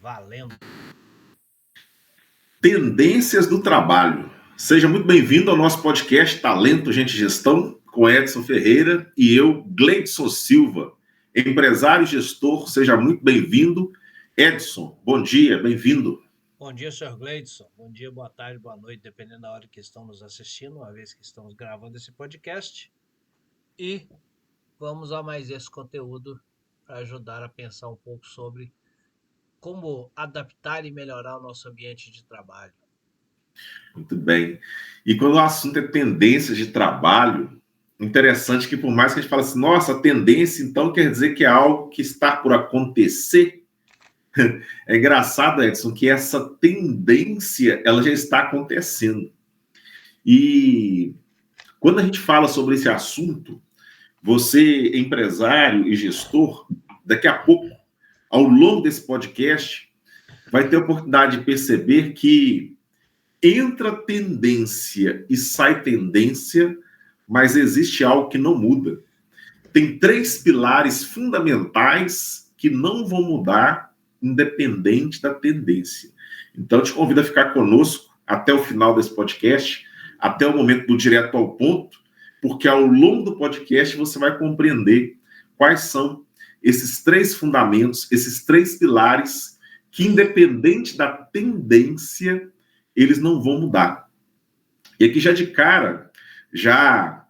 Valendo. Tendências do trabalho. Seja muito bem-vindo ao nosso podcast Talento, Gente e Gestão, com Edson Ferreira e eu, Gleidson Silva, empresário e gestor. Seja muito bem-vindo. Edson, bom dia, bem-vindo. Bom dia, Sr. Gleidson. Bom dia, boa tarde, boa noite, dependendo da hora que estão nos assistindo, uma vez que estamos gravando esse podcast. E vamos a mais esse conteúdo para ajudar a pensar um pouco sobre como adaptar e melhorar o nosso ambiente de trabalho. Muito bem. E quando o assunto é tendências de trabalho, interessante que por mais que a gente fale assim, nossa, tendência então quer dizer que é algo que está por acontecer. É engraçado, Edson, que essa tendência ela já está acontecendo. E quando a gente fala sobre esse assunto, você, empresário e gestor, daqui a pouco, ao longo desse podcast, vai ter a oportunidade de perceber que entra tendência e sai tendência, mas existe algo que não muda. Tem três pilares fundamentais que não vão mudar, independente da tendência. Então, eu te convido a ficar conosco até o final desse podcast, até o momento do direto ao ponto, porque ao longo do podcast você vai compreender quais são esses três fundamentos, esses três pilares que, independente da tendência, eles não vão mudar. E aqui já de cara, já,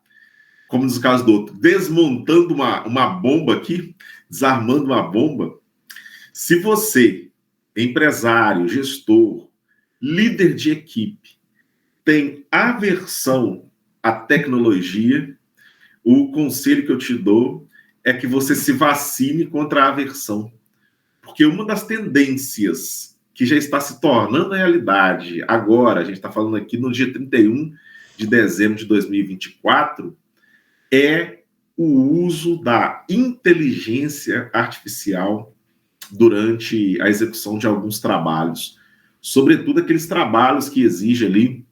como nos casos do outro, desmontando uma bomba aqui, desarmando uma bomba, se você, empresário, gestor, líder de equipe, tem aversão à tecnologia, o conselho que eu te dou é que você se vacine contra a aversão. Porque uma das tendências que já está se tornando realidade agora, a gente está falando aqui no dia 31 de dezembro de 2024, é o uso da inteligência artificial durante a execução de alguns trabalhos. Sobretudo aqueles trabalhos que exigem ali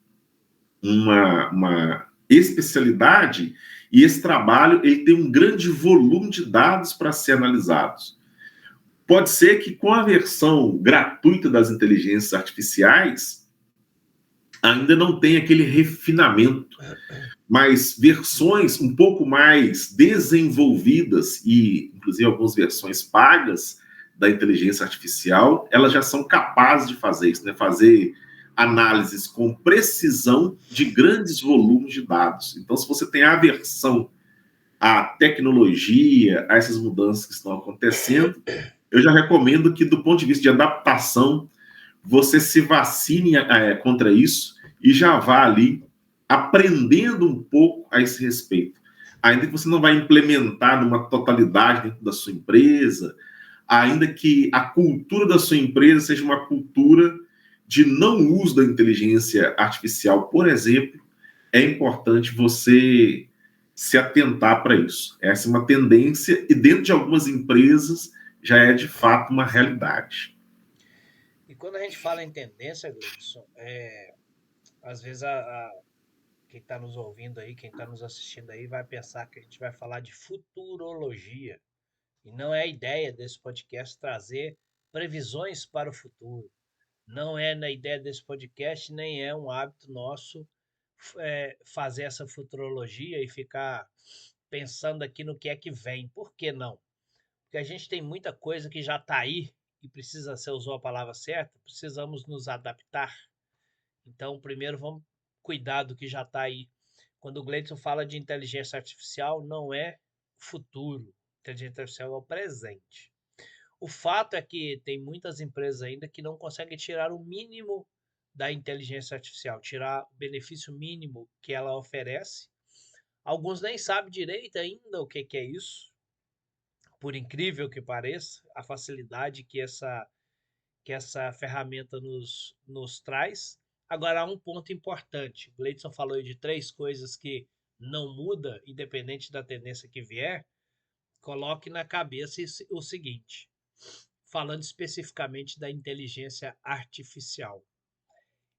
uma especialidade, e esse trabalho ele tem um grande volume de dados para ser analisados. Pode ser que com a versão gratuita das inteligências artificiais ainda não tenha aquele refinamento, mas versões um pouco mais desenvolvidas e, inclusive, algumas versões pagas da inteligência artificial, elas já são capazes de fazer isso, né? Fazer análises com precisão de grandes volumes de dados. Então, se você tem aversão à tecnologia, a essas mudanças que estão acontecendo, eu já recomendo que, do ponto de vista de adaptação, você se vacine contra isso e já vá ali aprendendo um pouco a esse respeito. Ainda que você não vai implementar numa totalidade dentro da sua empresa, ainda que a cultura da sua empresa seja uma cultura de não uso da inteligência artificial, por exemplo, é importante você se atentar para isso. Essa é uma tendência e dentro de algumas empresas já é de fato uma realidade. E quando a gente fala em tendência, Gleidson, às vezes quem está nos ouvindo aí, quem está nos assistindo aí, vai pensar que a gente vai falar de futurologia. E não é a ideia desse podcast trazer previsões para o futuro. Não é na ideia desse podcast, nem é um hábito nosso fazer essa futurologia e ficar pensando aqui no que é que vem. Por que não? Porque a gente tem muita coisa que já está aí e precisa, você usou a palavra certa, precisamos nos adaptar. Então, primeiro vamos cuidar do que já está aí. Quando o Gleidson fala de inteligência artificial, não é futuro. Inteligência artificial é o presente. O fato é que tem muitas empresas ainda que não conseguem tirar o mínimo da inteligência artificial, tirar o benefício mínimo que ela oferece. Alguns nem sabem direito ainda o que é isso, por incrível que pareça, a facilidade que essa ferramenta nos traz. Agora, há um ponto importante. O Gleidson falou aí de três coisas que não muda, independente da tendência que vier. Coloque na cabeça o seguinte, falando especificamente da inteligência artificial.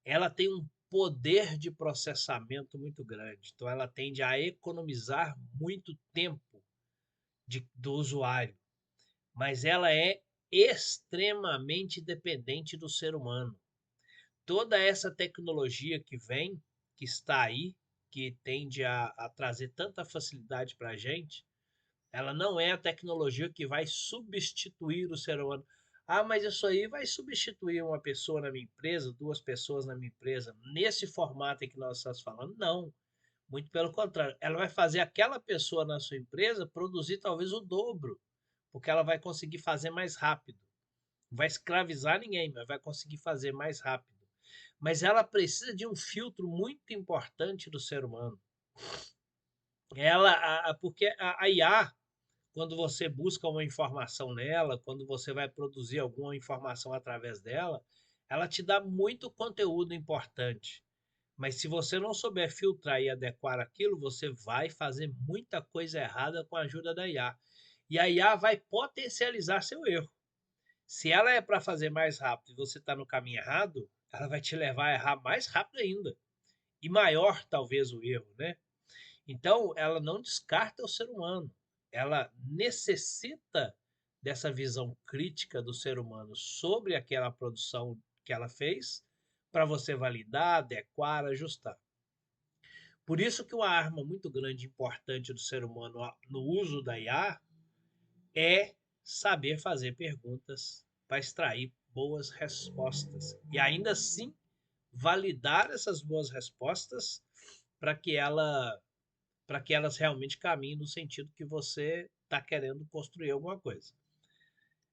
Ela tem um poder de processamento muito grande, então ela tende a economizar muito tempo do usuário, mas ela é extremamente dependente do ser humano. Toda essa tecnologia que vem, que está aí, que tende a trazer tanta facilidade para a gente, ela não é a tecnologia que vai substituir o ser humano. Ah, mas isso aí vai substituir uma pessoa na minha empresa, duas pessoas na minha empresa, nesse formato em que nós estamos falando? Não. Muito pelo contrário. Ela vai fazer aquela pessoa na sua empresa produzir talvez o dobro, porque ela vai conseguir fazer mais rápido. Não vai escravizar ninguém, mas vai conseguir fazer mais rápido. Mas ela precisa de um filtro muito importante do ser humano. Porque a IA, quando você busca uma informação nela, quando você vai produzir alguma informação através dela, ela te dá muito conteúdo importante. Mas se você não souber filtrar e adequar aquilo, você vai fazer muita coisa errada com a ajuda da IA. E a IA vai potencializar seu erro. Se ela é para fazer mais rápido e você está no caminho errado, ela vai te levar a errar mais rápido ainda. E maior, talvez, o erro, né? Então, ela não descarta o ser humano. Ela necessita dessa visão crítica do ser humano sobre aquela produção que ela fez para você validar, adequar, ajustar. Por isso que uma arma muito grande e importante do ser humano no uso da IA é saber fazer perguntas para extrair boas respostas. E ainda assim, validar essas boas respostas para que elas realmente caminhem no sentido que você está querendo construir alguma coisa.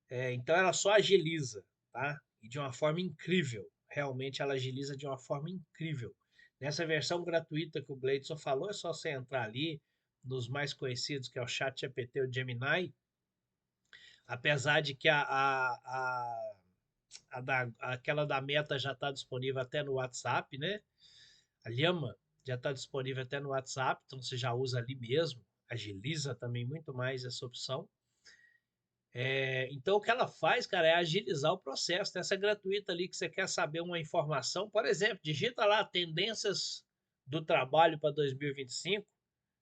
Então ela só agiliza, tá? E de uma forma incrível. Realmente ela agiliza de uma forma incrível. Nessa versão gratuita que o Gleidson falou, é só você entrar ali nos mais conhecidos, que é o ChatGPT, o Gemini. Apesar de que aquela da Meta já está disponível até no WhatsApp, né? A Llama já está disponível até no WhatsApp, então você já usa ali mesmo. Agiliza também muito mais essa opção. Então, o que ela faz, cara, é agilizar o processo. Essa gratuita ali que você quer saber uma informação, por exemplo, digita lá tendências do trabalho para 2025.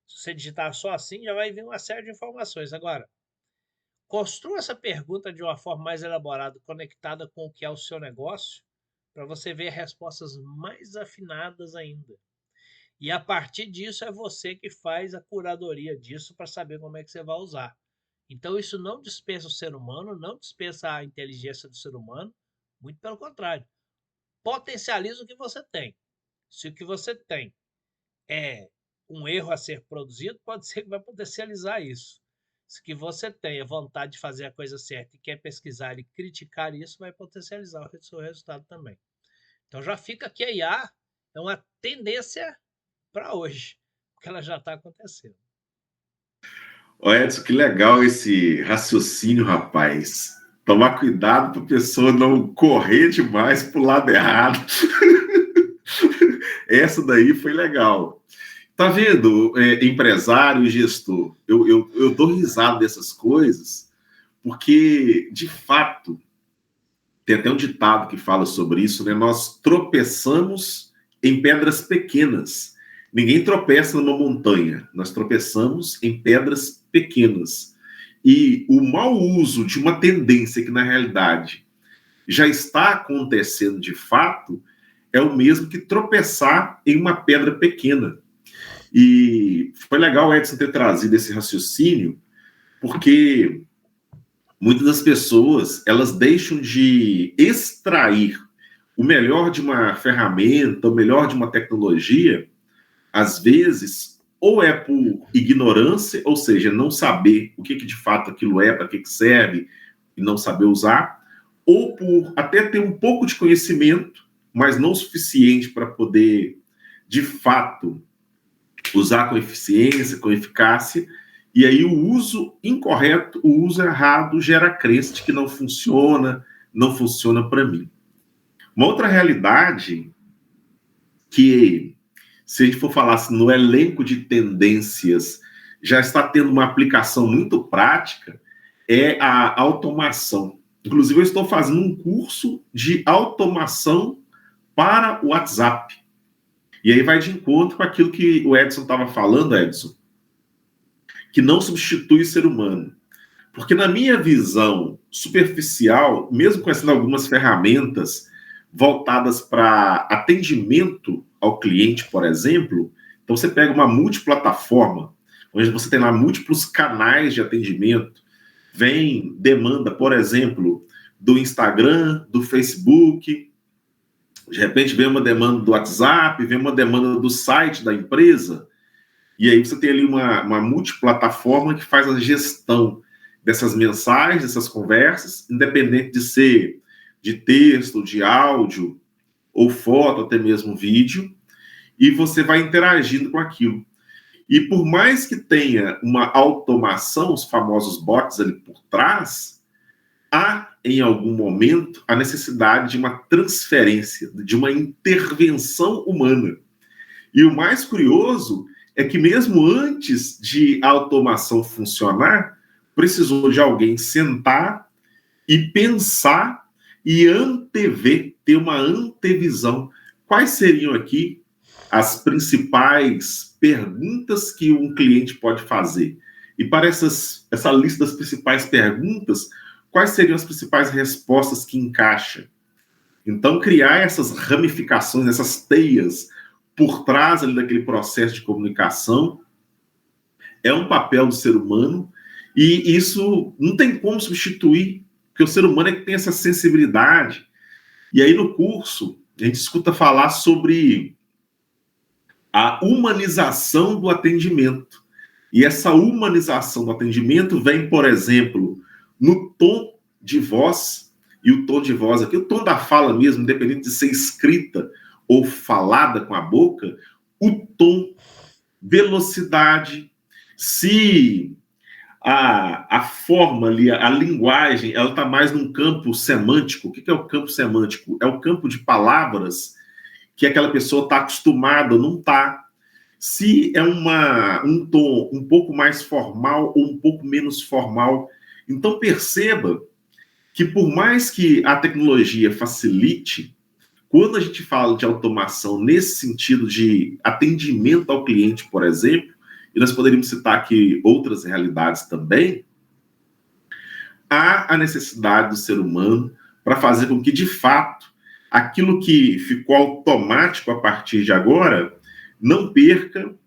Se você digitar só assim, já vai vir uma série de informações. Agora, construa essa pergunta de uma forma mais elaborada, conectada com o que é o seu negócio, para você ver respostas mais afinadas ainda. E a partir disso é você que faz a curadoria disso para saber como é que você vai usar. Então isso não dispensa o ser humano, não dispensa a inteligência do ser humano, muito pelo contrário. Potencializa o que você tem. Se o que você tem é um erro a ser produzido, pode ser que vai potencializar isso. Se o que você tem é vontade de fazer a coisa certa e quer pesquisar e criticar isso, vai potencializar o seu resultado também. Então já fica aqui a IA, é uma tendência para hoje, porque ela já está acontecendo. Ô Edson, que legal esse raciocínio, rapaz. Tomar cuidado para a pessoa não correr demais para o lado errado. Essa daí foi legal. Tá vendo, empresário e gestor? Eu dou risada dessas coisas, porque, de fato, tem até um ditado que fala sobre isso, né? Nós tropeçamos em pedras pequenas. Ninguém tropeça numa montanha, nós tropeçamos em pedras pequenas. E o mau uso de uma tendência que, na realidade, já está acontecendo de fato, é o mesmo que tropeçar em uma pedra pequena. E foi legal o Edson ter trazido esse raciocínio, porque muitas das pessoas, elas deixam de extrair o melhor de uma ferramenta, o melhor de uma tecnologia, às vezes, ou é por ignorância, ou seja, não saber o que de fato aquilo é, para que serve, e não saber usar, ou por até ter um pouco de conhecimento, mas não o suficiente para poder, de fato, usar com eficiência, com eficácia, e aí o uso incorreto, o uso errado gera a crença de que não funciona para mim. Uma outra realidade que, se a gente for falar assim, no elenco de tendências, já está tendo uma aplicação muito prática, é a automação. Inclusive, eu estou fazendo um curso de automação para o WhatsApp. E aí vai de encontro com aquilo que o Edson estava falando, Edson, que não substitui o ser humano. Porque na minha visão superficial, mesmo conhecendo algumas ferramentas voltadas para atendimento ao cliente, por exemplo, então você pega uma multiplataforma, onde você tem lá múltiplos canais de atendimento, vem demanda, por exemplo, do Instagram, do Facebook, de repente vem uma demanda do WhatsApp, vem uma demanda do site da empresa, e aí você tem ali uma multiplataforma que faz a gestão dessas mensagens, dessas conversas, independente de ser de texto, de áudio, ou foto, até mesmo vídeo, e você vai interagindo com aquilo. E por mais que tenha uma automação, os famosos bots ali por trás, há, em algum momento, a necessidade de uma transferência, de uma intervenção humana. E o mais curioso é que mesmo antes de a automação funcionar, precisou de alguém sentar e pensar e antever, ter uma antevisão. Quais seriam aqui as principais perguntas que um cliente pode fazer? E para essa lista das principais perguntas, quais seriam as principais respostas que encaixa? Então, criar essas ramificações, essas teias por trás ali daquele processo de comunicação é um papel do ser humano e isso não tem como substituir, porque o ser humano é que tem essa sensibilidade. E aí no curso a gente escuta falar sobre a humanização do atendimento. E essa humanização do atendimento vem, por exemplo, no tom de voz, e o tom de voz aqui, o tom da fala mesmo, independente de ser escrita ou falada com a boca, o tom, velocidade, se a forma ali, a linguagem, ela está mais num campo semântico. O que é o campo semântico? É o campo de palavras que aquela pessoa está acostumada, não está. Se é um tom um pouco mais formal ou um pouco menos formal. Então perceba que por mais que a tecnologia facilite, quando a gente fala de automação nesse sentido de atendimento ao cliente, por exemplo, e nós poderíamos citar aqui outras realidades também, há a necessidade do ser humano para fazer com que, de fato, aquilo que ficou automático a partir de agora não perca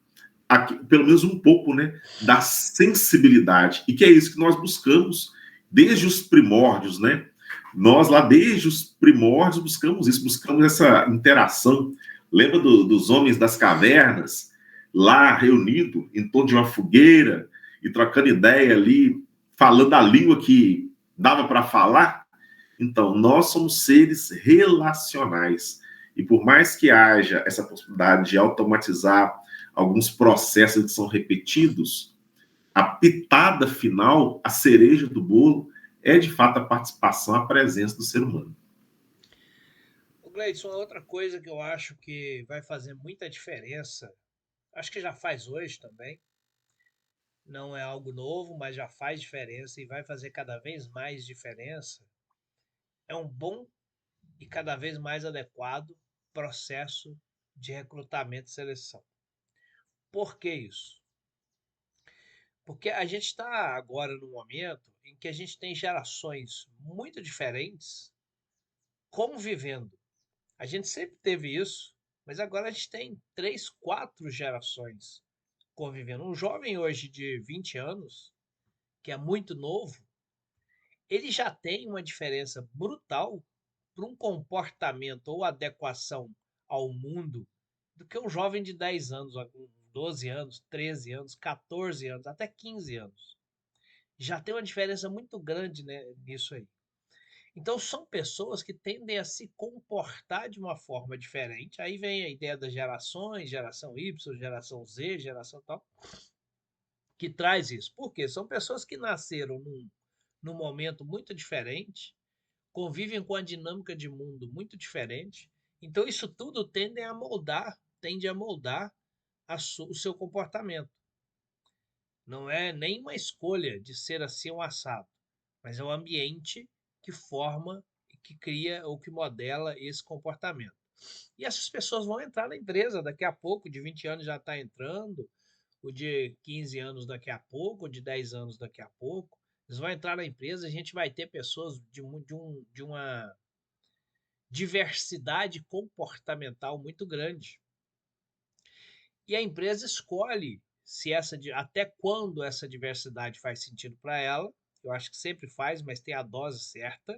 pelo menos um pouco, né, da sensibilidade. E que é isso que nós buscamos desde os primórdios, né? Nós lá desde os primórdios buscamos isso, buscamos essa interação. Lembra dos homens das cavernas, lá reunido em torno de uma fogueira e trocando ideia ali, falando a língua que dava para falar? Então, nós somos seres relacionais. E por mais que haja essa possibilidade de automatizar alguns processos que são repetidos, a pitada final, a cereja do bolo, é de fato a participação, a presença do ser humano. O Gleidson, outra coisa que eu acho que vai fazer muita diferença, acho que já faz hoje também, não é algo novo, mas já faz diferença e vai fazer cada vez mais diferença, é um bom e cada vez mais adequado processo de recrutamento e seleção. Por que isso? Porque a gente está agora no momento em que a gente tem gerações muito diferentes convivendo. A gente sempre teve isso, mas agora a gente tem três, quatro gerações convivendo. Um jovem hoje de 20 anos, que é muito novo, ele já tem uma diferença brutal para um comportamento ou adequação ao mundo do que um jovem de 10 anos, 12 anos, 13 anos, 14 anos, até 15 anos. Já tem uma diferença muito grande, né, nisso aí. Então são pessoas que tendem a se comportar de uma forma diferente. Aí vem a ideia das gerações, geração Y, geração Z, geração tal, que traz isso. Por quê? São pessoas que nasceram num momento muito diferente, convivem com a dinâmica de mundo muito diferente. Então isso tudo tende a moldar o seu comportamento. Não é nem uma escolha de ser assim um assado, mas é o ambiente que forma, que cria ou que modela esse comportamento. E essas pessoas vão entrar na empresa daqui a pouco, de 20 anos já está entrando, o de 15 anos daqui a pouco, o de 10 anos daqui a pouco. Eles vão entrar na empresa, a gente vai ter pessoas de uma diversidade comportamental muito grande. E a empresa escolhe se até quando essa diversidade faz sentido para ela. Eu acho que sempre faz, mas tem a dose certa.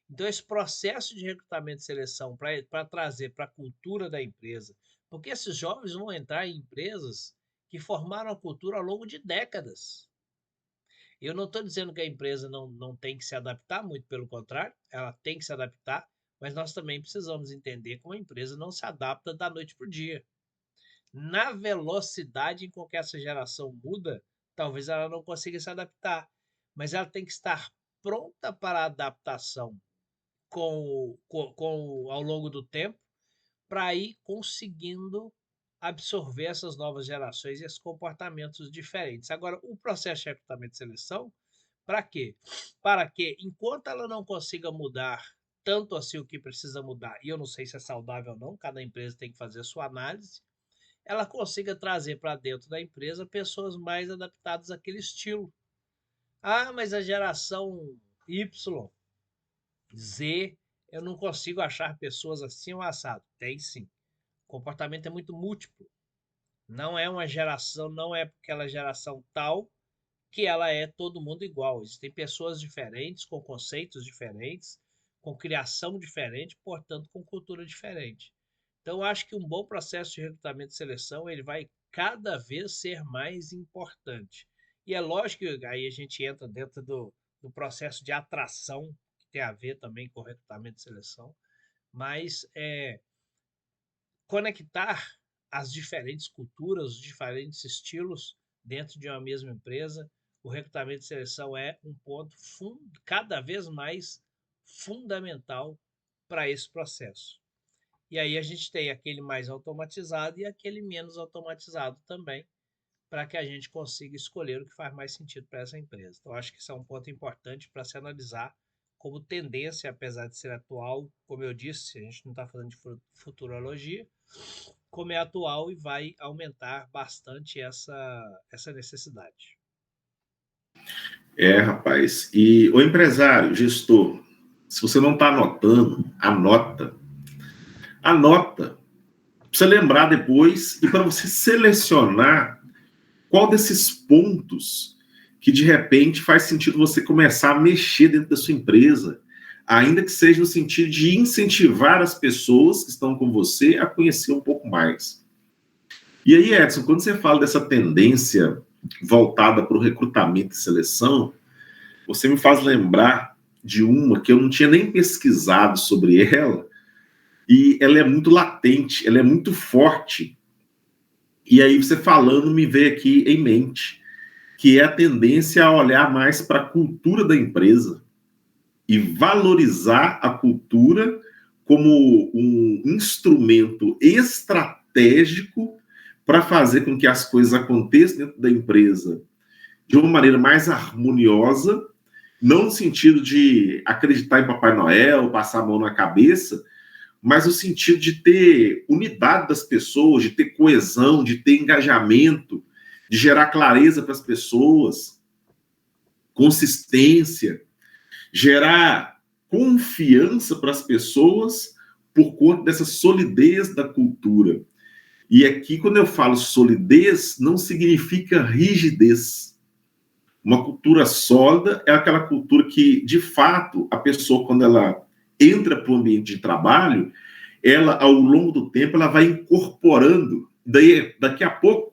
Então, esse processo de recrutamento e seleção para trazer para a cultura da empresa, porque esses jovens vão entrar em empresas que formaram a cultura ao longo de décadas. Eu não estou dizendo que a empresa não tem que se adaptar, muito pelo contrário, ela tem que se adaptar, mas nós também precisamos entender como a empresa não se adapta da noite para o dia. Na velocidade com que essa geração muda, talvez ela não consiga se adaptar, mas ela tem que estar pronta para a adaptação ao longo do tempo, para ir conseguindo absorver essas novas gerações e esses comportamentos diferentes. Agora, o processo de recrutamento e seleção, para quê? Para que, enquanto ela não consiga mudar tanto assim o que precisa mudar, e eu não sei se é saudável ou não, cada empresa tem que fazer a sua análise, ela consiga trazer para dentro da empresa pessoas mais adaptadas àquele estilo. Ah, mas a geração Y, Z, eu não consigo achar pessoas assim ou assado. Tem sim. O comportamento é muito múltiplo. Não é uma geração, não é aquela geração tal que ela é todo mundo igual. Existem pessoas diferentes, com conceitos diferentes, com criação diferente, portanto, com cultura diferente. Então, eu acho que um bom processo de recrutamento e seleção ele vai cada vez ser mais importante. E é lógico que aí a gente entra dentro do processo de atração, que tem a ver também com recrutamento e seleção, mas conectar as diferentes culturas, os diferentes estilos dentro de uma mesma empresa. O recrutamento e seleção é um ponto cada vez mais fundamental para esse processo. E aí a gente tem aquele mais automatizado e aquele menos automatizado também, para que a gente consiga escolher o que faz mais sentido para essa empresa. Então, acho que isso é um ponto importante para se analisar como tendência, apesar de ser atual, como eu disse, a gente não está falando de futurologia, como é atual e vai aumentar bastante essa necessidade. Rapaz. E o empresário, gestor, se você não está anotando, anota. Anota. Precisa lembrar depois e para você selecionar qual desses pontos que de repente faz sentido você começar a mexer dentro da sua empresa, ainda que seja no sentido de incentivar as pessoas que estão com você a conhecer um pouco mais. E aí, Edson, quando você fala dessa tendência voltada para o recrutamento e seleção, você me faz lembrar de uma que eu não tinha nem pesquisado sobre ela, e ela é muito latente, ela é muito forte. E aí você falando me veio aqui em mente, que é a tendência a olhar mais para a cultura da empresa e valorizar a cultura como um instrumento estratégico para fazer com que as coisas aconteçam dentro da empresa de uma maneira mais harmoniosa, não no sentido de acreditar em Papai Noel, passar a mão na cabeça, mas no sentido de ter unidade das pessoas, de ter coesão, de ter engajamento, de gerar clareza para as pessoas, consistência, gerar confiança para as pessoas por conta dessa solidez da cultura. E aqui, quando eu falo solidez, não significa rigidez. Uma cultura sólida é aquela cultura que, de fato, a pessoa, quando ela entra para o ambiente de trabalho, ela, ao longo do tempo, ela vai incorporando. Daí, daqui a pouco,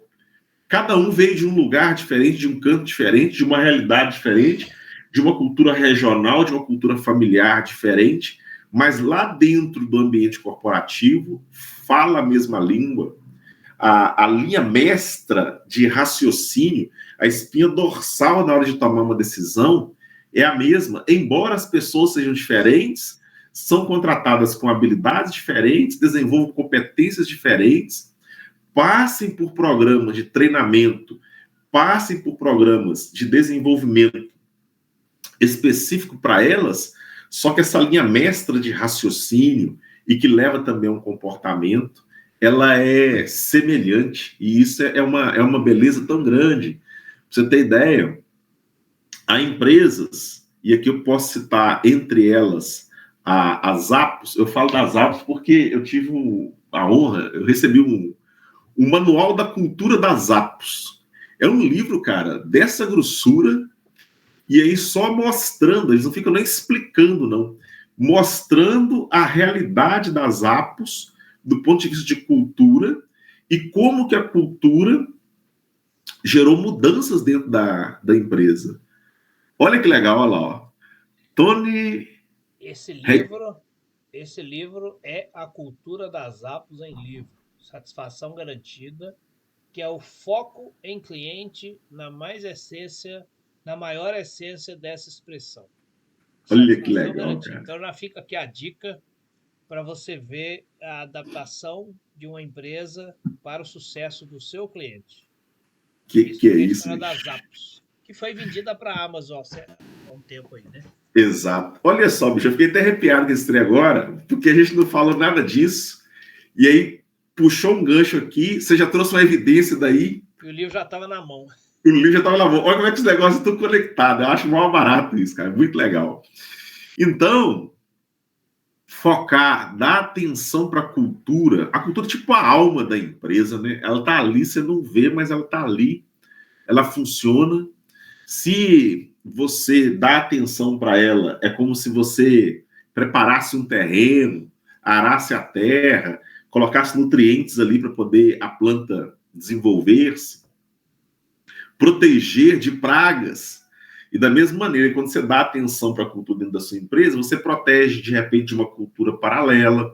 cada um veio de um lugar diferente, de um canto diferente, de uma realidade diferente, de uma cultura regional, de uma cultura familiar diferente, mas lá dentro do ambiente corporativo, fala a mesma língua. A linha mestra de raciocínio, a espinha dorsal na hora de tomar uma decisão é a mesma, embora as pessoas sejam diferentes, são contratadas com habilidades diferentes, desenvolvam competências diferentes, passem por programas de treinamento, passem por programas de desenvolvimento específico para elas, só que essa linha mestra de raciocínio e que leva também a um comportamento, ela é semelhante, e isso é uma beleza tão grande. Pra você ter ideia, Há empresas, e aqui eu posso citar entre elas a Zappos. Eu falo da Zappos porque eu tive a honra, eu recebi um manual da cultura das Zappos. É um livro, cara, dessa grossura, e aí só mostrando, eles não ficam nem explicando, não. Mostrando a realidade das Zappos do ponto de vista de cultura e como que a cultura gerou mudanças dentro da empresa. Olha que legal, olha lá, ó. Tony. Esse livro, esse livro é A Cultura das Apos em Livro. Satisfação garantida, que é o foco em cliente na maior essência dessa expressão. Olha que Satisfação legal, garantida. cara. Então já fica aqui a dica para você ver a adaptação de uma empresa para o sucesso do seu cliente. Que é Principalmente isso, para a das bicho? Apos, que foi vendida para a Amazon há um tempo aí, né? Exato. Olha só, bicho, eu fiquei até arrepiado com esse trem agora, porque a gente não falou nada disso. E aí, puxou um gancho aqui, você já trouxe uma evidência daí, E o livro já estava na mão. o livro já estava na mão. Olha como é que os negócios estão conectados. Eu acho mal barato isso, cara. Muito legal. Então, focar, dar atenção para a cultura é tipo a alma da empresa, né? Ela tá ali, você não vê, mas ela tá ali, ela funciona. Se você dá atenção para ela, é como se você preparasse um terreno, arasse a terra, colocasse nutrientes ali para poder a planta desenvolver-se, proteger de pragas. E da mesma maneira, quando você dá atenção para a cultura dentro da sua empresa, você protege de repente de uma cultura paralela,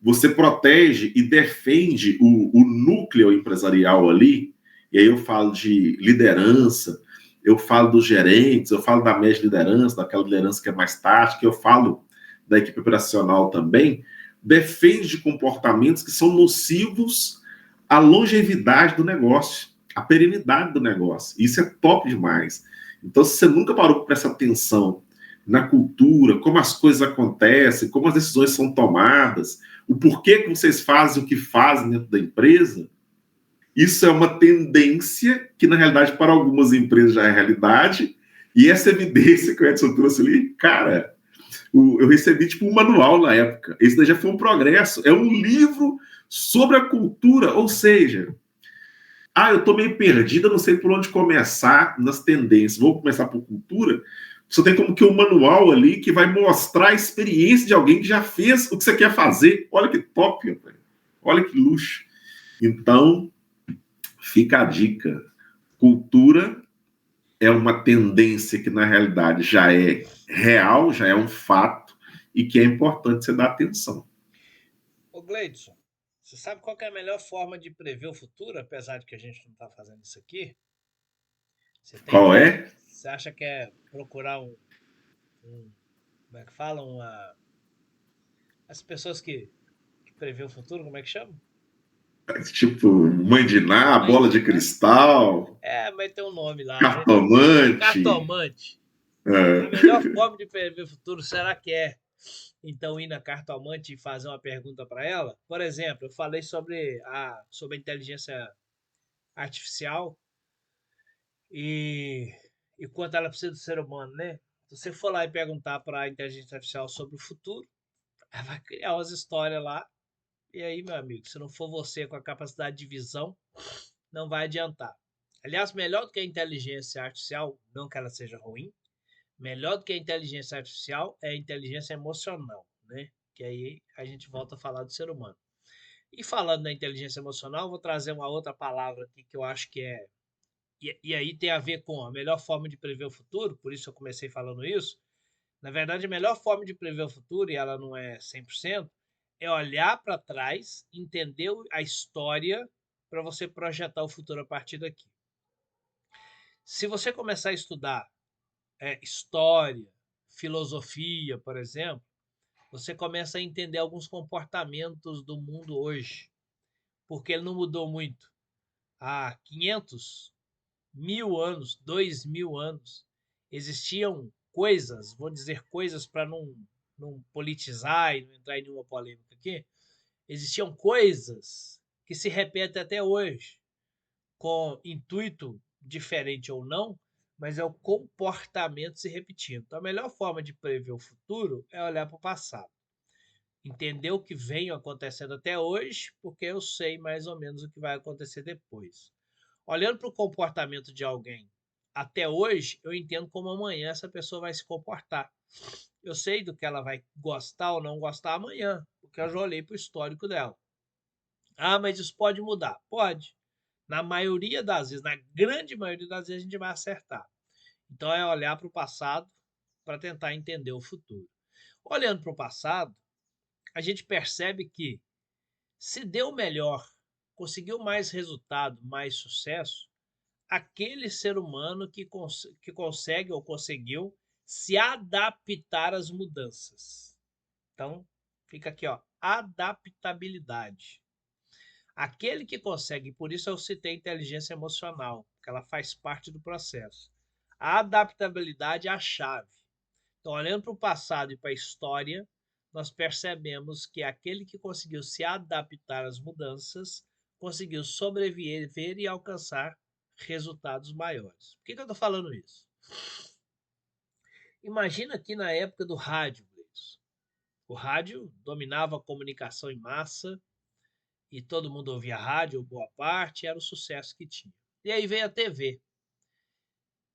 você protege e defende o núcleo empresarial ali, e aí eu falo de liderança, eu falo dos gerentes, eu falo da média liderança, daquela liderança que é mais tática, eu falo da equipe operacional também, defende de comportamentos que são nocivos à longevidade do negócio, à perenidade do negócio. Isso é top demais. Então, se você nunca parou para prestar atenção na cultura, como as coisas acontecem, como as decisões são tomadas, o porquê que vocês fazem o que fazem dentro da empresa, isso é uma tendência que, na realidade, para algumas empresas já é realidade, e essa evidência que o Edson trouxe ali, cara, eu recebi tipo um manual na época. Esse daí já foi um progresso. É um livro sobre a cultura, ou seja, eu estou meio perdido, não sei por onde começar nas tendências. Vou começar por cultura. Você tem como que um manual ali que vai mostrar a experiência de alguém que já fez o que você quer fazer. Olha que top, velho. Olha que luxo. Então, fica a dica. Cultura é uma tendência que, na realidade, já é real, já é um fato, e que é importante você dar atenção. Ô Gleidson, você sabe qual que é a melhor forma de prever o futuro, apesar de que a gente não está fazendo isso aqui? Você tem Qual ideia? é? Você acha que é procurar como é que fala? As pessoas que prevê o futuro, como é que chama? Tipo, mãe de Ná, Mãe bola de de Ná. cristal, É, mas tem um nome lá, né? cartomante. Cartomante. A É. melhor forma de prever o futuro, será que é então ir na cartomante e fazer uma pergunta para ela? Por exemplo, eu falei sobre a inteligência artificial e, e quanto ela precisa do ser humano, né? Se você for lá e perguntar para a inteligência artificial sobre o futuro, ela vai criar umas histórias lá. E aí, meu amigo, se não for você com a capacidade de visão, não vai adiantar. Aliás, melhor do que a inteligência artificial, não que ela seja ruim, melhor do que a inteligência artificial é a inteligência emocional, né? Que aí a gente volta a falar do ser humano. E falando da inteligência emocional, vou trazer uma outra palavra aqui que eu acho que é. E aí tem a ver com a melhor forma de prever o futuro, por isso eu comecei falando isso. Na verdade, a melhor forma de prever o futuro, e ela não é 100%, é olhar para trás, entender a história para você projetar o futuro a partir daqui. Se você começar a estudar história, filosofia, por exemplo, você começa a entender alguns comportamentos do mundo hoje, porque ele não mudou muito. Há 500, 1000 anos, 2000 anos, existiam coisas, vou dizer coisas para não politizar e não entrar em nenhuma polêmica aqui, existiam coisas que se repetem até hoje, com intuito diferente ou não, mas é o comportamento se repetindo. Então, a melhor forma de prever o futuro é olhar para o passado. Entender o que vem acontecendo até hoje, porque eu sei mais ou menos o que vai acontecer depois. Olhando para o comportamento de alguém até hoje, eu entendo como amanhã essa pessoa vai se comportar. Eu sei do que ela vai gostar ou não gostar amanhã, porque eu já olhei para o histórico dela. Ah, mas isso pode mudar? Pode. Na maioria das vezes, na grande maioria das vezes, a gente vai acertar. Então é olhar para o passado para tentar entender o futuro. Olhando para o passado, a gente percebe que se deu melhor, conseguiu mais resultado, mais sucesso, aquele ser humano que consegue ou conseguiu se adaptar às mudanças. Então, fica aqui, ó, adaptabilidade. Aquele que consegue, por isso eu citei inteligência emocional, que ela faz parte do processo. A adaptabilidade é a chave. Então, olhando para o passado e para a história, nós percebemos que aquele que conseguiu se adaptar às mudanças conseguiu sobreviver e alcançar resultados maiores. Por que eu estou falando isso? Imagina aqui na época do rádio, Gleison. O rádio dominava a comunicação em massa e todo mundo ouvia rádio, ou boa parte, era o sucesso que tinha. E aí veio a TV.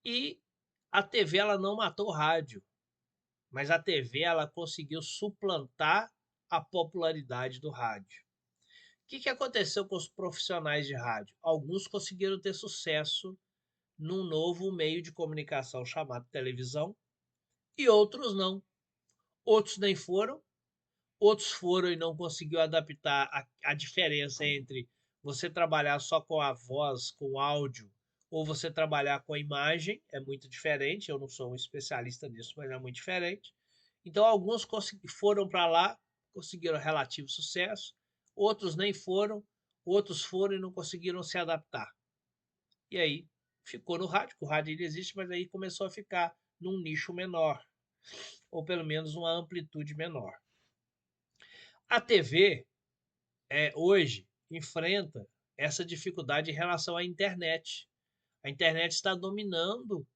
E a TV ela não matou o rádio, mas a TV ela conseguiu suplantar a popularidade do rádio. O que aconteceu com os profissionais de rádio? Alguns conseguiram ter sucesso num novo meio de comunicação chamado televisão e outros não. Outros nem foram, outros foram e não conseguiu adaptar a diferença entre você trabalhar só com a voz, com áudio, ou você trabalhar com a imagem, é muito diferente. Eu não sou um especialista nisso, mas é muito diferente. Então, alguns foram para lá, conseguiram relativo sucesso, outros nem foram, outros foram e não conseguiram se adaptar. E aí ficou no rádio, o rádio ainda existe, mas aí começou a ficar num nicho menor, ou pelo menos uma amplitude menor. A TV hoje enfrenta essa dificuldade em relação à internet. A internet está dominando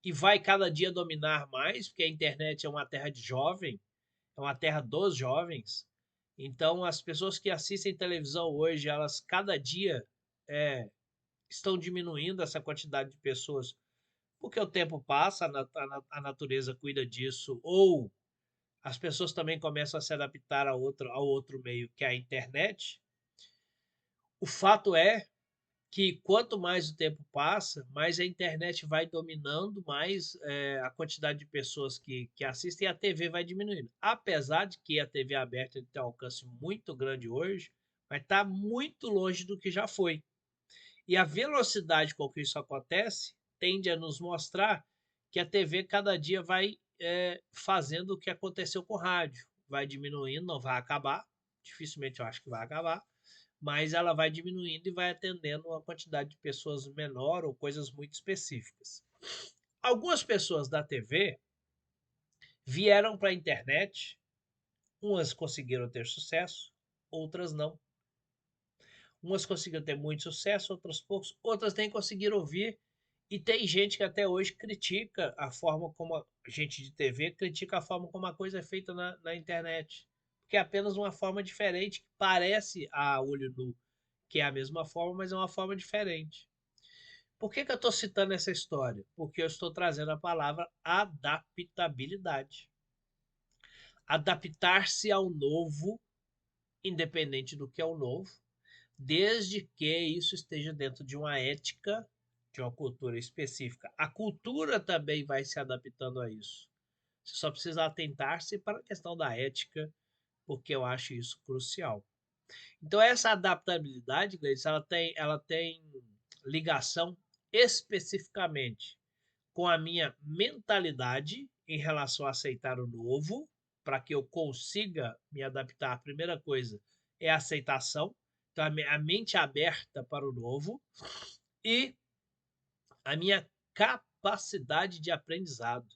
e vai cada dia dominar mais, porque a internet é uma terra de jovem, é uma terra dos jovens. Então, as pessoas que assistem televisão hoje, elas cada dia é, estão diminuindo essa quantidade de pessoas, porque o tempo passa, a natureza cuida disso, ou as pessoas também começam a se adaptar ao outro meio, que é a internet. O fato é que quanto mais o tempo passa, mais a internet vai dominando, mais a quantidade de pessoas que assistem e a TV vai diminuindo. Apesar de que a TV aberta tem um alcance muito grande hoje, mas está muito longe do que já foi. E a velocidade com que isso acontece tende a nos mostrar que a TV cada dia vai fazendo o que aconteceu com o rádio. Vai diminuindo, não vai acabar, dificilmente eu acho que vai acabar, mas ela vai diminuindo e vai atendendo uma quantidade de pessoas menor ou coisas muito específicas. Algumas pessoas da TV vieram para a internet, umas conseguiram ter sucesso, outras não. Umas conseguiram ter muito sucesso, outras poucos, outras nem conseguiram ouvir. E tem gente que até hoje critica a forma como a gente de TV critica a forma como a coisa é feita na internet. Porque é apenas uma forma diferente, que parece a olho nu que é a mesma forma, mas é uma forma diferente. Por que eu estou citando essa história? Porque eu estou trazendo a palavra adaptabilidade. Adaptar-se ao novo, independente do que é o novo, desde que isso esteja dentro de uma ética, de uma cultura específica. A cultura também vai se adaptando a isso. Você só precisa atentar-se para a questão da ética, porque eu acho isso crucial. Então, essa adaptabilidade, Gleice, ela tem ligação especificamente com a minha mentalidade em relação a aceitar o novo, para que eu consiga me adaptar. A primeira coisa é a aceitação, então a mente aberta para o novo e a minha capacidade de aprendizado.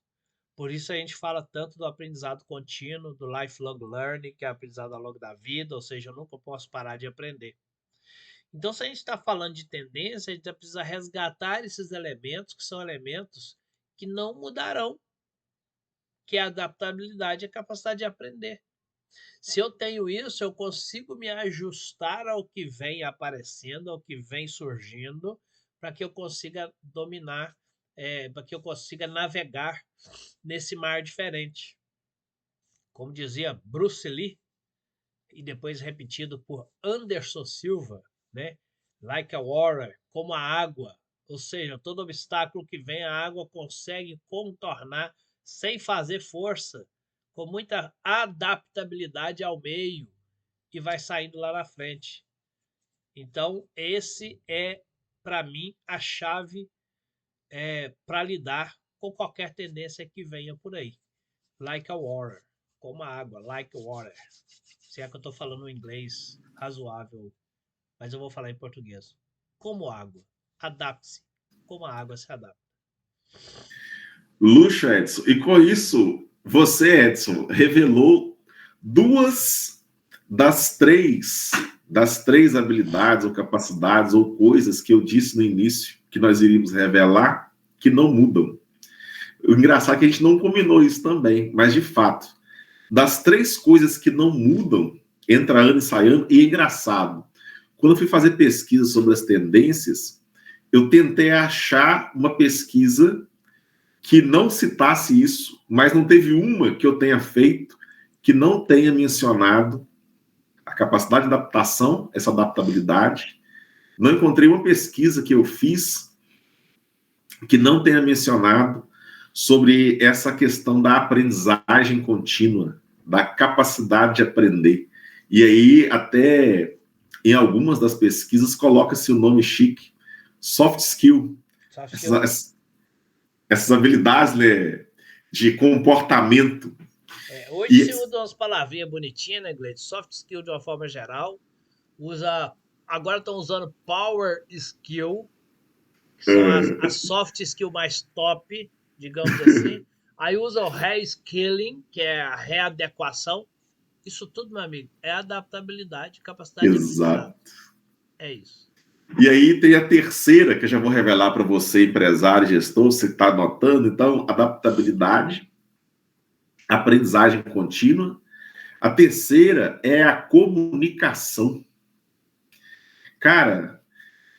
Por isso a gente fala tanto do aprendizado contínuo, do lifelong learning, que é aprendizado ao longo da vida, ou seja, eu nunca posso parar de aprender. Então, se a gente está falando de tendência, a gente precisa resgatar esses elementos, que são elementos que não mudarão, que é a adaptabilidade e a capacidade de aprender. Se eu tenho isso, eu consigo me ajustar ao que vem aparecendo, ao que vem surgindo, para que eu consiga dominar, para que eu consiga navegar nesse mar diferente. Como dizia Bruce Lee, e depois repetido por Anderson Silva, né? Like a water, como a água. Ou seja, todo obstáculo que vem, a água consegue contornar sem fazer força, com muita adaptabilidade ao meio e vai saindo lá na frente. Então, esse é, para mim, a chave para lidar com qualquer tendência que venha por aí. Like a water, como a água, like a water. Se é que eu estou falando em inglês razoável, mas eu vou falar em português. Como água, adapte-se. Como a água se adapta. Luxo, Edson. E com isso, você, Edson, revelou duas das três habilidades ou capacidades ou coisas que eu disse no início que nós iríamos revelar que não mudam. O engraçado é que a gente não combinou isso também, mas de fato, das três coisas que não mudam, entra ano e sai ano, e é engraçado. Quando eu fui fazer pesquisa sobre as tendências, eu tentei achar uma pesquisa que não citasse isso, mas não teve uma que eu tenha feito que não tenha mencionado a capacidade de adaptação, essa adaptabilidade. Não encontrei uma pesquisa que eu fiz que não tenha mencionado sobre essa questão da aprendizagem contínua, da capacidade de aprender. E aí, até em algumas das pesquisas, coloca-se o nome chique, soft skill. Essas habilidades, né, de comportamento. Hoje se usa umas palavrinhas bonitinhas, né, Gleide? Soft skill de uma forma geral. Agora estão usando power skill, que são as soft skill mais top, digamos assim. Aí usa o reskilling, que é a readequação. Isso tudo, meu amigo, é adaptabilidade, capacidade de aprendizado. É isso. E aí tem a terceira, que eu já vou revelar para você, empresário, gestor, você está anotando. Então, adaptabilidade, aprendizagem contínua. A terceira é a comunicação. Cara,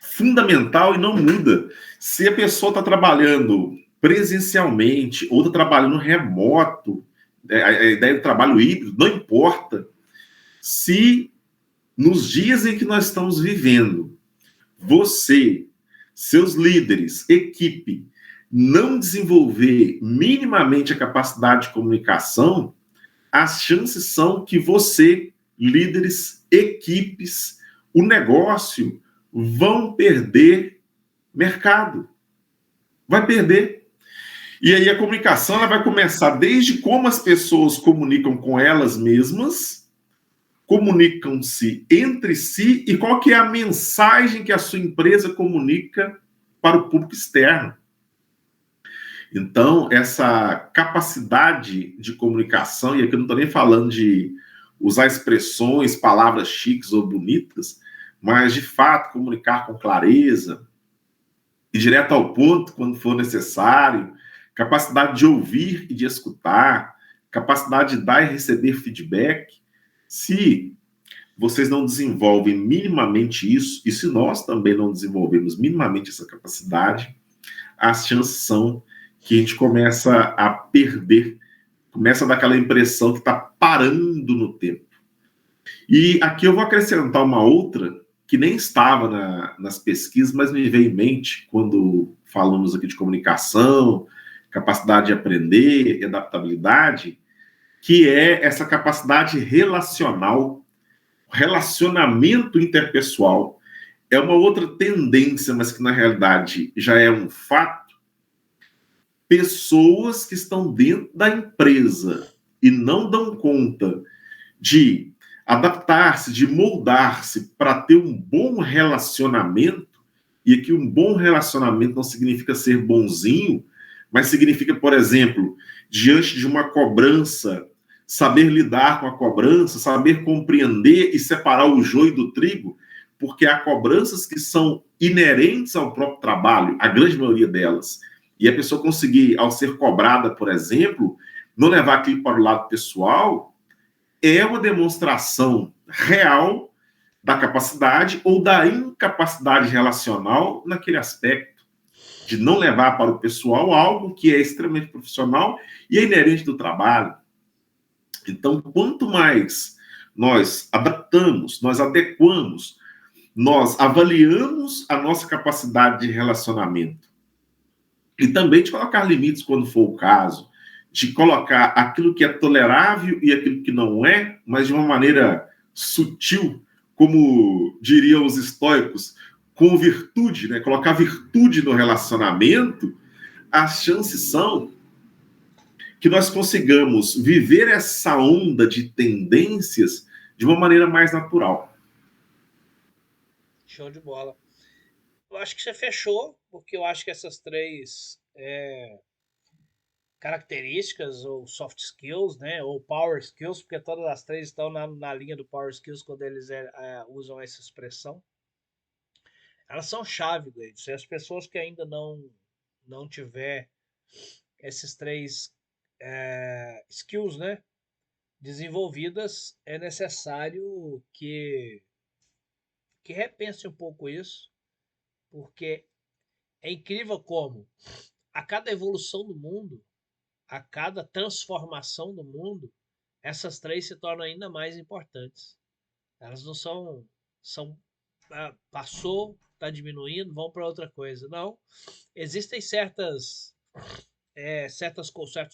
fundamental e não muda. Se a pessoa está trabalhando presencialmente ou está trabalhando remoto, a ideia do trabalho híbrido, não importa. Se nos dias em que nós estamos vivendo, você, seus líderes, equipe, não desenvolver minimamente a capacidade de comunicação, as chances são que você, líderes, equipes, o negócio vão perder mercado. Vai perder. E aí a comunicação ela vai começar desde como as pessoas comunicam com elas mesmas, comunicam-se entre si e qual que é a mensagem que a sua empresa comunica para o público externo. Então, essa capacidade de comunicação, e aqui eu não estou nem falando de usar expressões, palavras chiques ou bonitas, mas, de fato, comunicar com clareza e direto ao ponto quando for necessário, capacidade de ouvir e de escutar, capacidade de dar e receber feedback. Se vocês não desenvolvem minimamente isso, e se nós também não desenvolvemos minimamente essa capacidade, as chances são que a gente começa a perder, começa a dar aquela impressão que está parando no tempo. E aqui eu vou acrescentar uma outra, que nem estava nas pesquisas, mas me veio em mente quando falamos aqui de comunicação, capacidade de aprender, adaptabilidade, que é essa capacidade relacional, relacionamento interpessoal. É uma outra tendência, mas que na realidade já é um fato. Pessoas que estão dentro da empresa e não dão conta de adaptar-se, de moldar-se para ter um bom relacionamento, e aqui um bom relacionamento não significa ser bonzinho, mas significa, por exemplo, diante de uma cobrança, saber lidar com a cobrança, saber compreender e separar o joio do trigo, porque há cobranças que são inerentes ao próprio trabalho, a grande maioria delas. E a pessoa conseguir, ao ser cobrada, por exemplo, não levar aquilo para o lado pessoal, é uma demonstração real da capacidade ou da incapacidade relacional naquele aspecto, de não levar para o pessoal algo que é extremamente profissional e é inerente do trabalho. Então, quanto mais nós adaptamos, nós adequamos, nós avaliamos a nossa capacidade de relacionamento e também de colocar limites quando for o caso, de colocar aquilo que é tolerável e aquilo que não é, mas de uma maneira sutil, como diriam os estoicos, com virtude, né? Colocar virtude no relacionamento, as chances são que nós consigamos viver essa onda de tendências de uma maneira mais natural. Show de bola. Eu acho que você fechou, porque eu acho que essas três características, ou soft skills, né, ou power skills, porque todas as três estão na linha do power skills quando eles usam essa expressão, elas são chave, Gleice. E as pessoas que ainda não tiver esses três skills, né, desenvolvidas, é necessário que repense um pouco isso, porque é incrível como a cada evolução do mundo, a cada transformação do mundo, essas três se tornam ainda mais importantes. Elas não são passou, está diminuindo, vão para outra coisa. Não, existem certos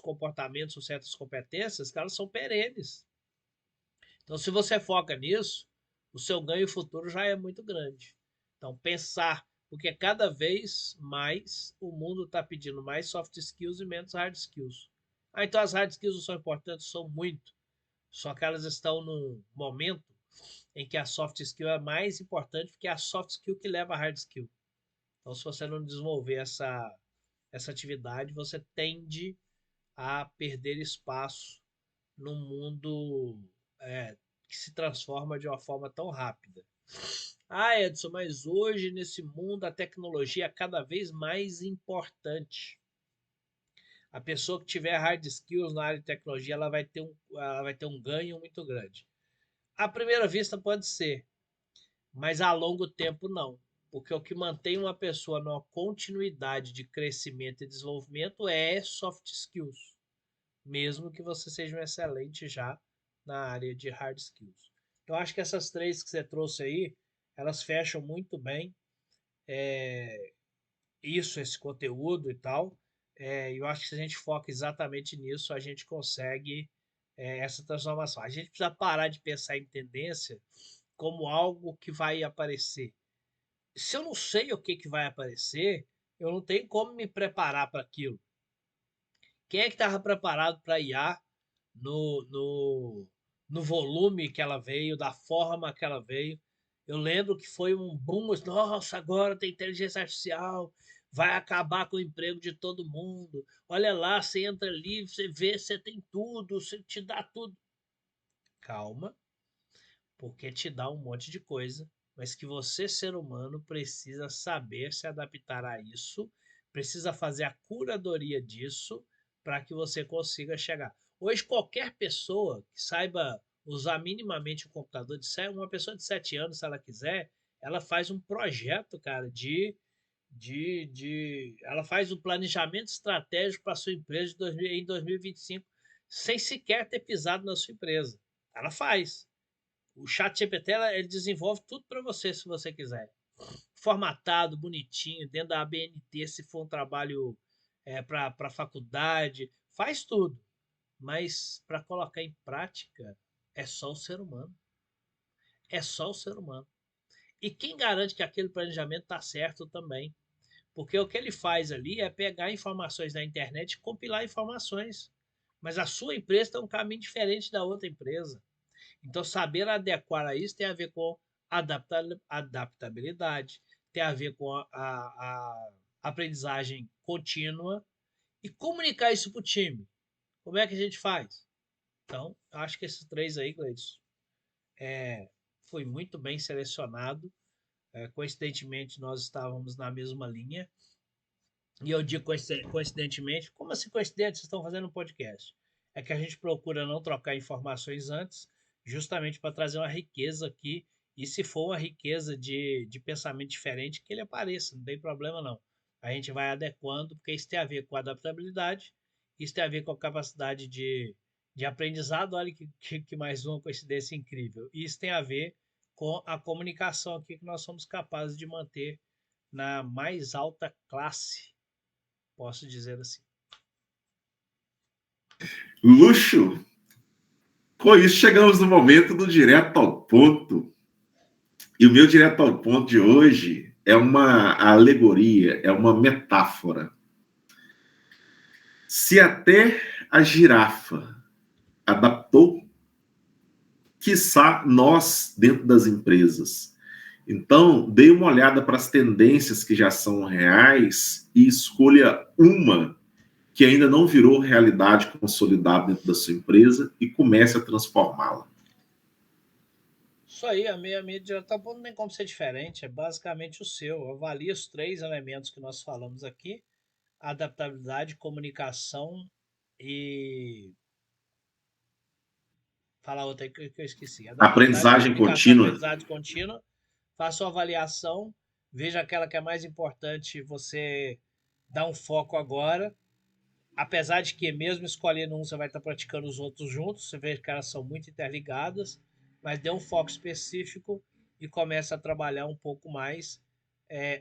comportamentos ou certas competências que elas são perenes. Então, se você foca nisso, o seu ganho futuro já é muito grande. Então, pensar, porque cada vez mais o mundo está pedindo mais soft skills e menos hard skills. Então as hard skills não são importantes? São muito. Só que elas estão num momento em que a soft skill é mais importante porque é a soft skill que leva a hard skill. Então, se você não desenvolver essa atividade, você tende a perder espaço num mundo que se transforma de uma forma tão rápida. Ah, Edson, mas hoje nesse mundo a tecnologia é cada vez mais importante. A pessoa que tiver hard skills na área de tecnologia, ela vai ter um ganho muito grande. À primeira vista pode ser, mas a longo tempo não. Porque o que mantém uma pessoa numa continuidade de crescimento e desenvolvimento é soft skills, mesmo que você seja um excelente já na área de hard skills. Então, acho que essas três que você trouxe aí, elas fecham muito bem esse conteúdo e tal. Eu acho que se a gente foca exatamente nisso, a gente consegue essa transformação. A gente precisa parar de pensar em tendência como algo que vai aparecer. Se eu não sei o que vai aparecer, eu não tenho como me preparar para aquilo. Quem é que estava preparado para IA no volume que ela veio, da forma que ela veio? Eu lembro que foi um boom, nossa, agora tem inteligência artificial, vai acabar com o emprego de todo mundo. Olha lá, você entra ali, você vê, você tem tudo, você te dá tudo. Calma, porque te dá um monte de coisa, mas que você, ser humano, precisa saber se adaptar a isso, precisa fazer a curadoria disso para que você consiga chegar. Hoje, qualquer pessoa que saiba usar minimamente o computador, uma pessoa de 7 anos, se ela quiser, ela faz um projeto, cara, ela faz um planejamento estratégico para a sua empresa em 2025, sem sequer ter pisado na sua empresa. Ela faz. O chat GPT ele desenvolve tudo para você, se você quiser. Formatado, bonitinho, dentro da ABNT, se for um trabalho para faculdade, faz tudo. Mas para colocar em prática, é só o ser humano. É só o ser humano. E quem garante que aquele planejamento está certo também? Porque o que ele faz ali é pegar informações da internet e compilar informações. Mas a sua empresa tem um caminho diferente da outra empresa. Então, saber adequar a isso tem a ver com adaptabilidade, tem a ver com a aprendizagem contínua e comunicar isso para o time. Como é que a gente faz? Então, acho que esses três aí, Gleison, foi muito bem selecionado. Coincidentemente, nós estávamos na mesma linha. E eu digo coincidentemente, como assim coincidente? Vocês estão fazendo um podcast? É que a gente procura não trocar informações antes, justamente para trazer uma riqueza aqui. E se for uma riqueza de pensamento diferente, que ele apareça, não tem problema não. A gente vai adequando, porque isso tem a ver com adaptabilidade, isso tem a ver com a capacidade de aprendizado. Olha que mais uma coincidência incrível. E isso tem a ver com a comunicação aqui que nós somos capazes de manter na mais alta classe, posso dizer assim. Luxo! Com isso, chegamos no momento do direto ao ponto. E o meu direto ao ponto de hoje é uma alegoria, é uma metáfora. Se até a girafa adaptou, quiçá nós dentro das empresas. Então, dê uma olhada para as tendências que já são reais e escolha uma que ainda não virou realidade consolidada dentro da sua empresa e comece a transformá-la. Isso aí, a minha direta não tem como ser diferente, é basicamente o seu. Avalie os 3 elementos que nós falamos aqui: adaptabilidade, comunicação e. Fala outra aí que eu esqueci. Adaptabilidade, Aprendizagem comunicação, contínua. aprendizagem contínua. Faça sua avaliação, veja aquela que é mais importante, você dá um foco agora. Apesar de que, mesmo escolhendo um, você vai estar praticando os outros juntos, você vê que elas são muito interligadas, mas dê um foco específico e começa a trabalhar um pouco mais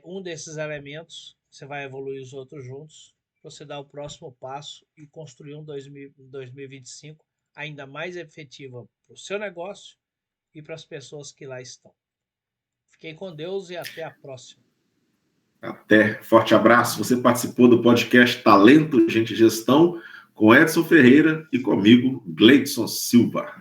um desses elementos, você vai evoluir os outros juntos, para você dar o próximo passo e construir um 2025 ainda mais efetiva para o seu negócio e para as pessoas que lá estão. Fiquem com Deus e até a próxima. Até. Forte abraço. Você participou do podcast Talento, Gente e Gestão, com Edson Ferreira e comigo, Gleidson Silva.